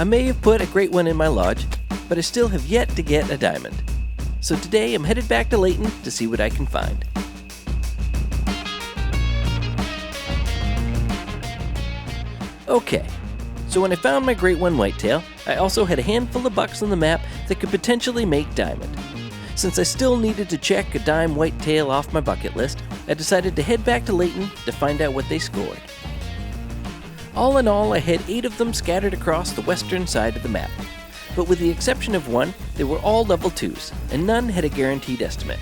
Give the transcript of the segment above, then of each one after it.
I may have put a great one in my lodge, but I still have yet to get a diamond. So today I'm headed back to Layton to see what I can find. Okay, so when I found my Great One Whitetail, I also had a handful of bucks on the map that could potentially make diamond. Since I still needed to check a dime whitetail off my bucket list, I decided to head back to Layton to find out what they scored. All in all, I had 8 of them scattered across the western side of the map. But with the exception of one, they were all level 2s, and none had a guaranteed estimate.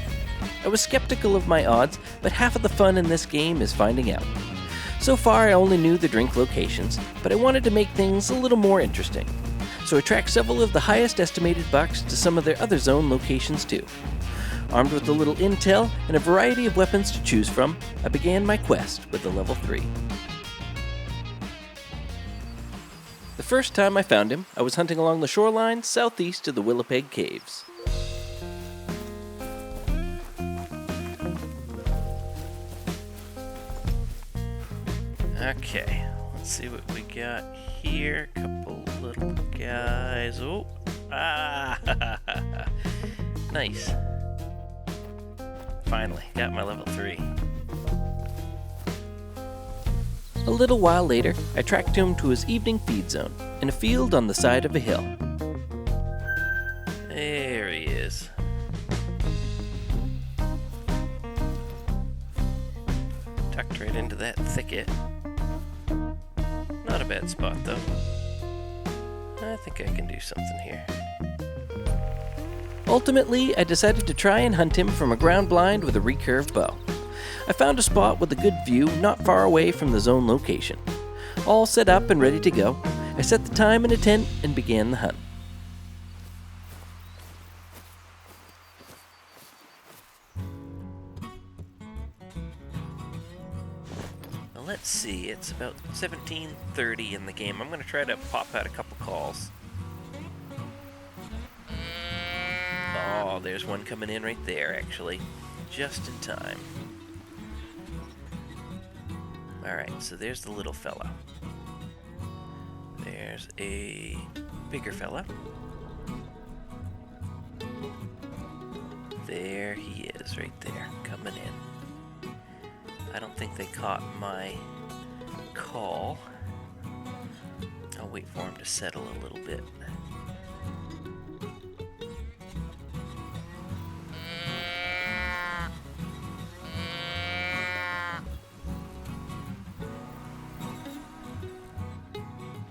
I was skeptical of my odds, but half of the fun in this game is finding out. So far, I only knew the drink locations, but I wanted to make things a little more interesting. So I tracked several of the highest estimated bucks to some of their other zone locations too. Armed with a little intel and a variety of weapons to choose from, I began my quest with the level 3. The first time I found him, I was hunting along the shoreline southeast of the Willipeg Caves. Okay, let's see what we got here. Couple little guys. Oh, nice. Finally, got my level 3. A little while later, I tracked him to his evening feed zone in a field on the side of a hill. There he is. Tucked right into that thicket. Not a bad spot, though. I think I can do something here. Ultimately, I decided to try and hunt him from a ground blind with a recurve bow. I found a spot with a good view not far away from the zone location. All set up and ready to go, I set the time in a tent and began the hunt. Let's see, it's about 17:30 in the game. I'm going to try to pop out a couple calls. Oh, there's one coming in right there, actually. Just in time. Alright, so there's the little fella. There's a bigger fella. There he is, right there, coming in. I don't think they caught my call. I'll wait for him to settle a little bit.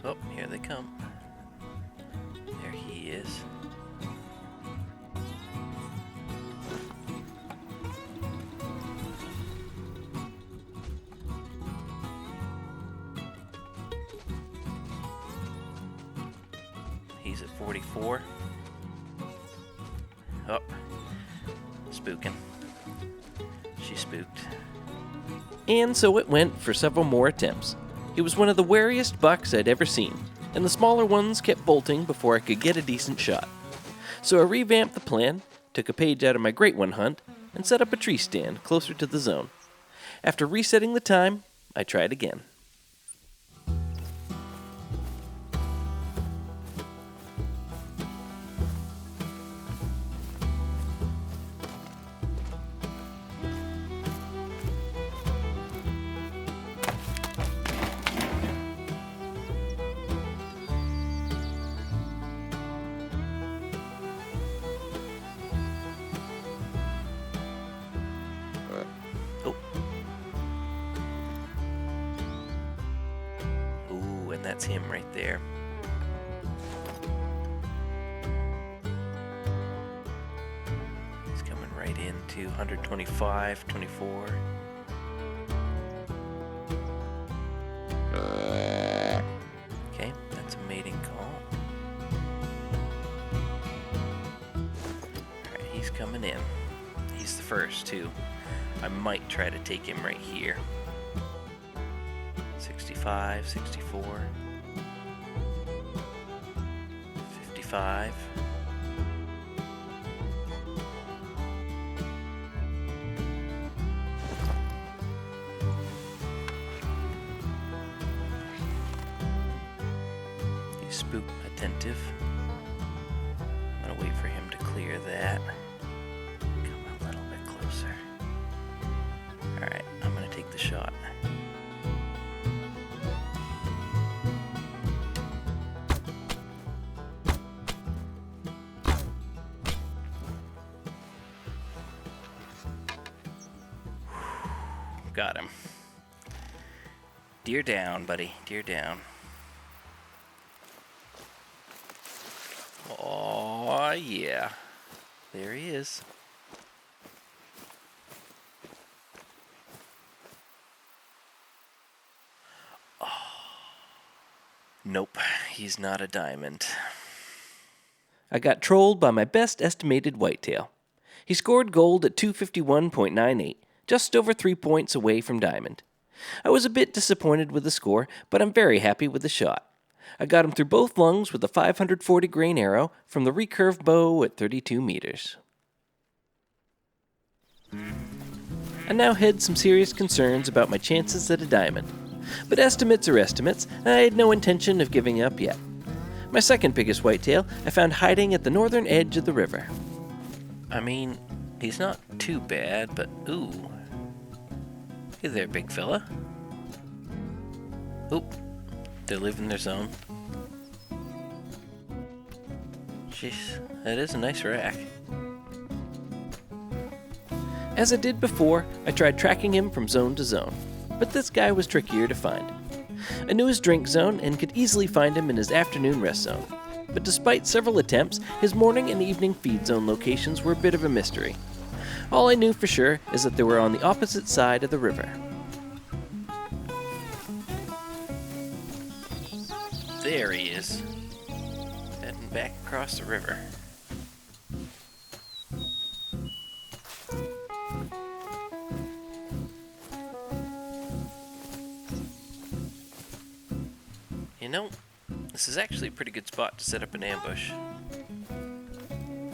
Oh, here they come. There he is. He's at 44. Oh, spooking. She spooked. And so it went for several more attempts. He was one of the wariest bucks I'd ever seen, and the smaller ones kept bolting before I could get a decent shot. So I revamped the plan, took a page out of my Great One hunt, and set up a tree stand closer to the zone. After resetting the time, I tried again. That's him right there. He's coming right into 125, 24. Okay, that's a mating call. Alright, he's coming in. He's the first, too. I might try to take him right here. 65, 64, 55. He's spook attentive. I'm gonna wait for him to clear that. Come a little bit closer. Alright, I'm gonna take the shot. Got him. Deer down, buddy. Deer down. Oh, yeah. There he is. Oh. Nope, he's not a diamond. I got trolled by my best estimated whitetail. He scored gold at 251.98. Just over 3 points away from diamond. I was a bit disappointed with the score, but I'm very happy with the shot. I got him through both lungs with a 540 grain arrow from the recurve bow at 32 meters. I now had some serious concerns about my chances at a diamond, but estimates are estimates, and I had no intention of giving up yet. My second biggest whitetail I found hiding at the northern edge of the river. I mean, he's not too bad, but ooh. Hey there, big fella. Oop, they're leaving their zone. Jeez, that is a nice rack. As I did before, I tried tracking him from zone to zone, but this guy was trickier to find. I knew his drink zone and could easily find him in his afternoon rest zone, but despite several attempts, his morning and evening feed zone locations were a bit of a mystery. All I knew for sure is that they were on the opposite side of the river. There he is, heading back across the river. You know, this is actually a pretty good spot to set up an ambush.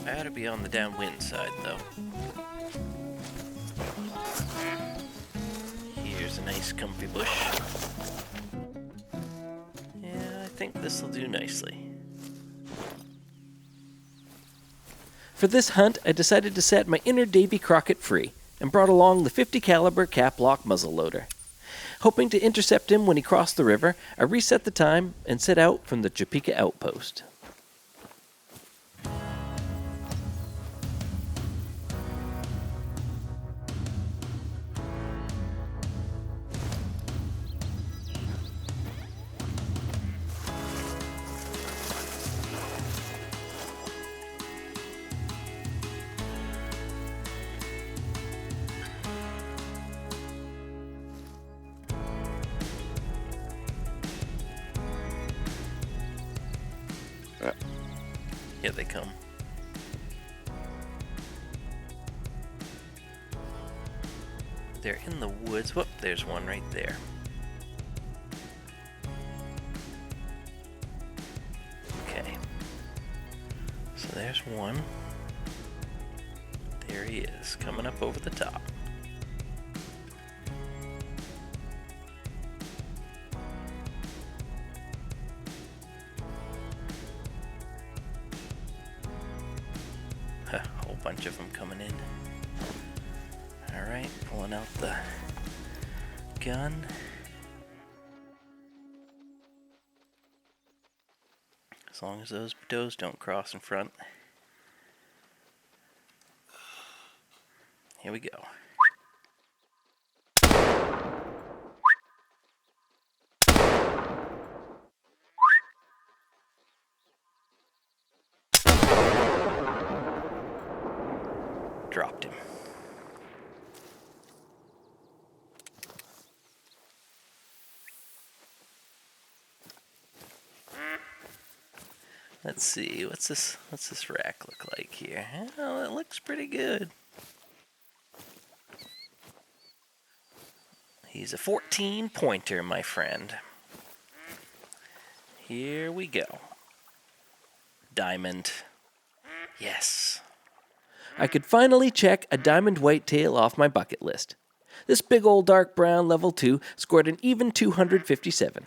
I ought to be on the downwind side, though. Here's a nice comfy bush. Yeah, I think this'll do nicely. For this hunt, I decided to set my inner Davey Crockett free and brought along the 50 caliber cap-lock muzzleloader. Hoping to intercept him when he crossed the river, I reset the time and set out from the Topeka outpost. Here they come. They're in the woods. Whoop, there's one right there. Okay. So there's one. There he is, coming up over the top. A whole bunch of them coming in. Alright, pulling out the gun. As long as those does don't cross in front. Here we go. Dropped him. Let's see, what's this rack look like here? Oh, it looks pretty good. He's a 14 pointer, my friend. Here we go. Diamond. Yes. I could finally check a diamond whitetail off my bucket list. This big old dark brown level 2 scored an even 257.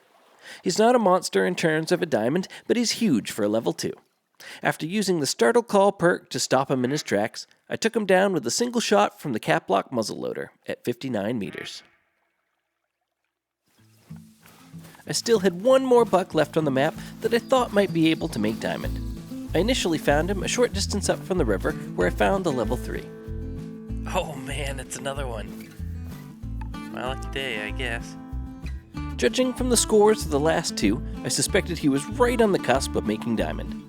He's not a monster in terms of a diamond, but he's huge for a level 2. After using the startle call perk to stop him in his tracks, I took him down with a single shot from the cap-lock muzzleloader at 59 meters. I still had one more buck left on the map that I thought might be able to make diamond. I initially found him a short distance up from the river where I found the level 3. Oh man, it's another one. My lucky day, I guess. Judging from the scores of the last 2, I suspected he was right on the cusp of making diamond.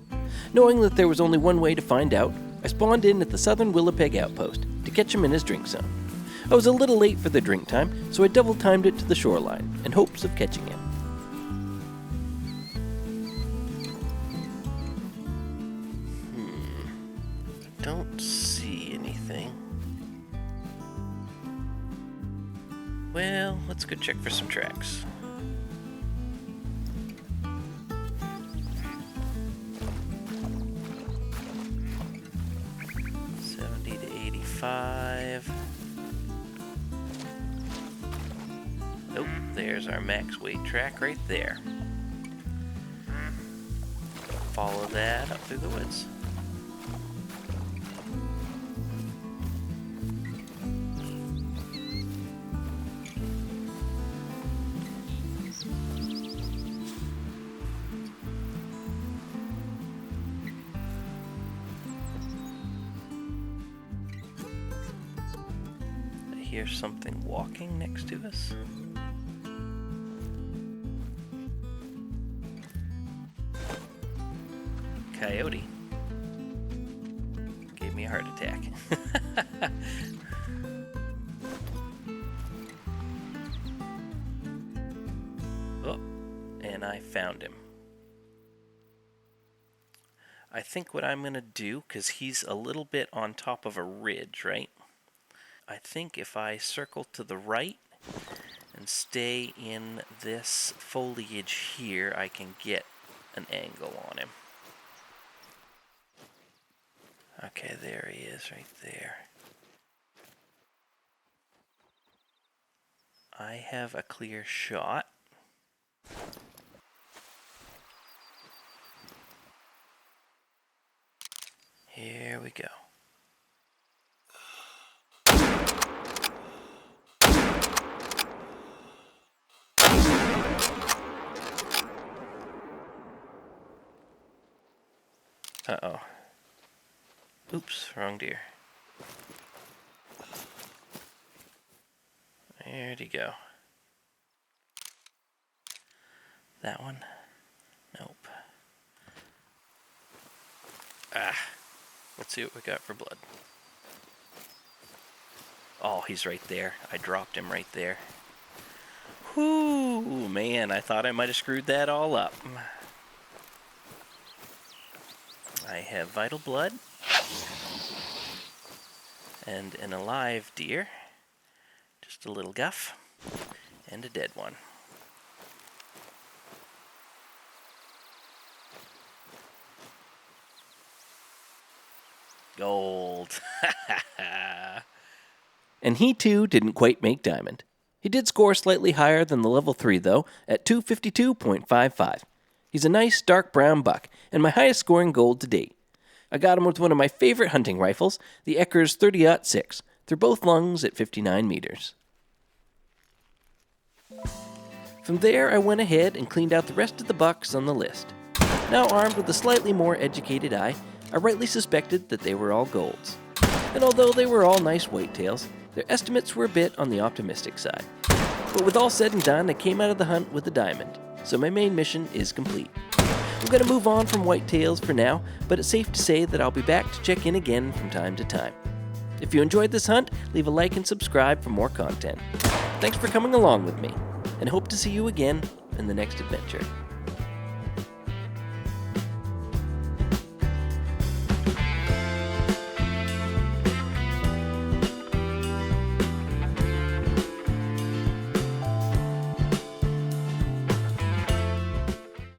Knowing that there was only one way to find out, I spawned in at the southern Willipeg outpost to catch him in his drink zone. I was a little late for the drink time, so I double-timed it to the shoreline in hopes of catching him. Don't see anything. Well, let's go check for some tracks. Nope, there's our max weight track right there. Follow that up through the woods. Here's something walking next to us. Coyote. Gave me a heart attack. Oh, and I found him. I think what I'm gonna do, because he's a little bit on top of a ridge, right? I think if I circle to the right and stay in this foliage here, I can get an angle on him. Okay, there he is right there. I have a clear shot. Here we go. Uh-oh. Oops, wrong deer. Where'd he go? That one? Nope. Let's see what we got for blood. Oh, he's right there. I dropped him right there. Whoo, man, I thought I might have screwed that all up. I have vital blood and an alive deer, just a little guff, and a dead one. Gold. And he too didn't quite make diamond. He did score slightly higher than the level 3 though, at 252.55. He's a nice dark brown buck, and my highest scoring gold to date. I got him with one of my favorite hunting rifles, the Eckers 30-06, through both lungs at 59 meters. From there, I went ahead and cleaned out the rest of the bucks on the list. Now armed with a slightly more educated eye, I rightly suspected that they were all golds. And although they were all nice whitetails, their estimates were a bit on the optimistic side. But with all said and done, I came out of the hunt with a diamond, so my main mission is complete. I'm going to move on from whitetails for now, but it's safe to say that I'll be back to check in again from time to time. If you enjoyed this hunt, leave a like and subscribe for more content. Thanks for coming along with me, and hope to see you again in the next adventure.